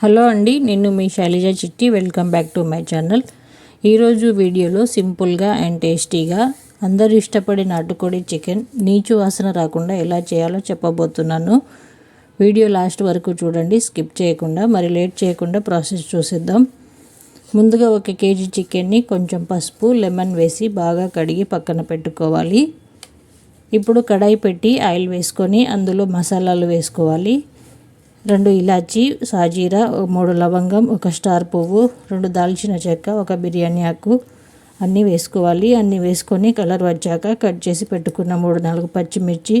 Hello అండి, నేను మీ శైలజ చిట్టి. Welcome back to my channel. ఈరోజు వీడియోలో సింపుల్గా అండ్ టేస్టీగా అందరూ ఇష్టపడే నాటుకోడి చికెన్ నీచు వాసన రాకుండా ఎలా చేయాలో చెప్పబోతున్నాను. వీడియో లాస్ట్ వరకు చూడండి, స్కిప్ చేయకుండా. మరి లేట్ చేయకుండా ప్రాసెస్ చూసేద్దాం. ముందుగా 1 కేజీ చికెన్ని కొంచెం పసుపు, లెమన్ వేసి బాగా కడిగి పక్కన పెట్టుకోవాలి. ఇప్పుడు కడాయి పెట్టి ఆయిల్ వేసుకొని అందులో మసాలాలు వేసుకోవాలి. 2 ఇలాచీ, సాజీరా, 3 లవంగం, 1 స్టార్ పువ్వు, 2 దాల్చిన చెక్క, 1 బిర్యానీ ఆకు అన్నీ వేసుకోవాలి. అన్నీ వేసుకొని కలర్ వచ్చాక కట్ చేసి పెట్టుకున్న 3-4 పచ్చిమిర్చి,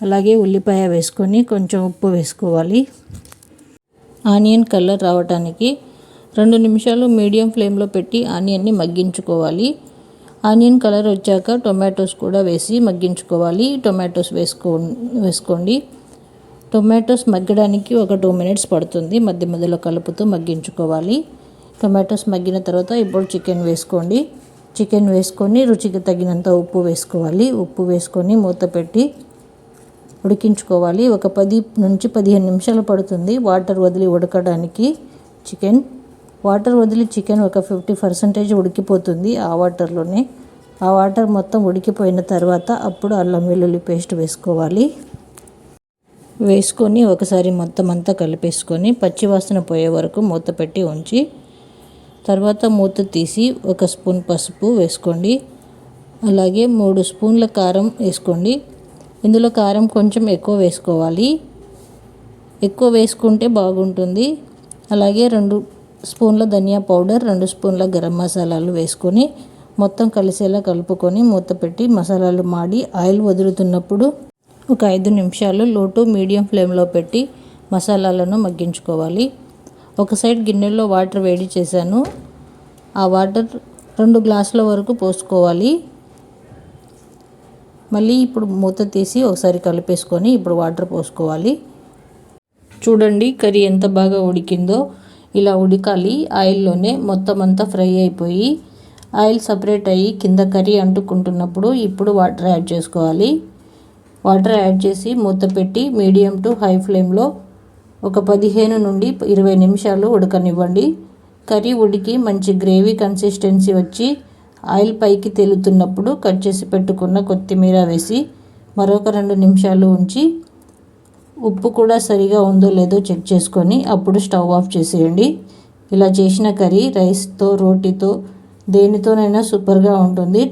అలాగే ఉల్లిపాయ వేసుకొని కొంచెం ఉప్పు వేసుకోవాలి. ఆనియన్ కలర్ రావడానికి 2 నిమిషాలు మీడియం ఫ్లేమ్లో పెట్టి ఆనియన్ని మగ్గించుకోవాలి. ఆనియన్ కలర్ వచ్చాక టొమాటోస్ కూడా వేసి మగ్గించుకోవాలి. టొమాటోస్ వేసుకోండి. టొమాటోస్ మగ్గడానికి ఒక 2 మినిట్స్ పడుతుంది. మధ్య మధ్యలో కలుపుతూ మగ్గించుకోవాలి. టొమాటోస్ మగ్గిన తర్వాత ఇప్పుడు చికెన్ వేసుకోండి. చికెన్ వేసుకొని రుచికి తగినంత ఉప్పు వేసుకోవాలి. ఉప్పు వేసుకొని మూత పెట్టి ఉడికించుకోవాలి. ఒక 10 నుంచి 15 నిమిషాలు పడుతుంది వాటర్ వదిలి ఉడకడానికి. వాటర్ వదిలి చికెన్ ఒక 50% ఉడికిపోతుంది ఆ వాటర్లోనే. ఆ వాటర్ మొత్తం ఉడికిపోయిన తర్వాత అప్పుడు అల్లం వెల్లుల్లి పేస్ట్ వేసుకొని ఒకసారి మొత్తం అంతా కలిపేసుకొని పచ్చివాసన పోయే వరకు మూత పెట్టి ఉంచి తర్వాత మూత తీసి 1 స్పూన్ పసుపు వేసుకోండి. అలాగే 3 స్పూన్ల కారం వేసుకోండి. ఇందులో కారం కొంచెం ఎక్కువ వేసుకోవాలి, ఎక్కువ వేసుకుంటే బాగుంటుంది. అలాగే 2 స్పూన్ల ధనియా పౌడర్, 2 స్పూన్ల గరం మసాలాలు వేసుకొని మొత్తం కలిసేలా కలుపుకొని మూత పెట్టి మసాలాలు మాడి ఆయిల్ వదులుతున్నప్పుడు ఒక 5 నిమిషాలు లో టు మీడియం ఫ్లేమ్లో పెట్టి మసాలాలను మగ్గించుకోవాలి. ఒక సైడ్ గిన్నెలో వాటర్ వేడి చేశాను. ఆ వాటర్ 2 గ్లాసుల వరకు పోసుకోవాలి. మళ్ళీ ఇప్పుడు మూత తీసి ఒకసారి కలిపేసుకొని ఇప్పుడు వాటర్ పోసుకోవాలి. చూడండి కర్రీ ఎంత బాగా ఉడికిందో. ఇలా ఉడకాలి. ఆయిల్లోనే మొత్తం అంతా ఫ్రై అయిపోయి ఆయిల్ సపరేట్ అయ్యి కింద కర్రీ అంటుకుంటున్నప్పుడు ఇప్పుడు వాటర్ యాడ్ చేసుకోవాలి. వాటర్ యాడ్ చేసి మూత పెట్టి మీడియం టు హై ఫ్లేమ్లో ఒక 15 నుండి 20 నిమిషాలు ఉడకనివ్వండి. కర్రీ ఉడికి మంచి గ్రేవీ కన్సిస్టెన్సీ వచ్చి ఆయిల్ పైకి తేలుతున్నప్పుడు కట్ చేసి పెట్టుకున్న కొత్తిమీర వేసి మరొక 2 నిమిషాలు ఉంచి ఉప్పు కూడా సరిగా ఉందో లేదో చెక్ చేసుకొని అప్పుడు స్టవ్ ఆఫ్ చేసేయండి. ఇలా చేసిన కర్రీ రైస్తో, రోటీతో, దేనితోనైనా సూపర్గా ఉంటుంది.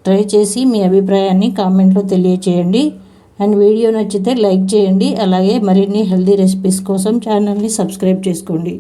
ట్రై చేసి మీ అభిప్రాయాన్ని కామెంట్లో తెలియచేయండి. అండ్ వీడియో నచ్చితే లైక్ చేయండి. అలాగే మరిన్ని హెల్తీ రెసిపీస్ కోసం ఛానల్ని సబ్స్క్రైబ్ చేసుకోండి.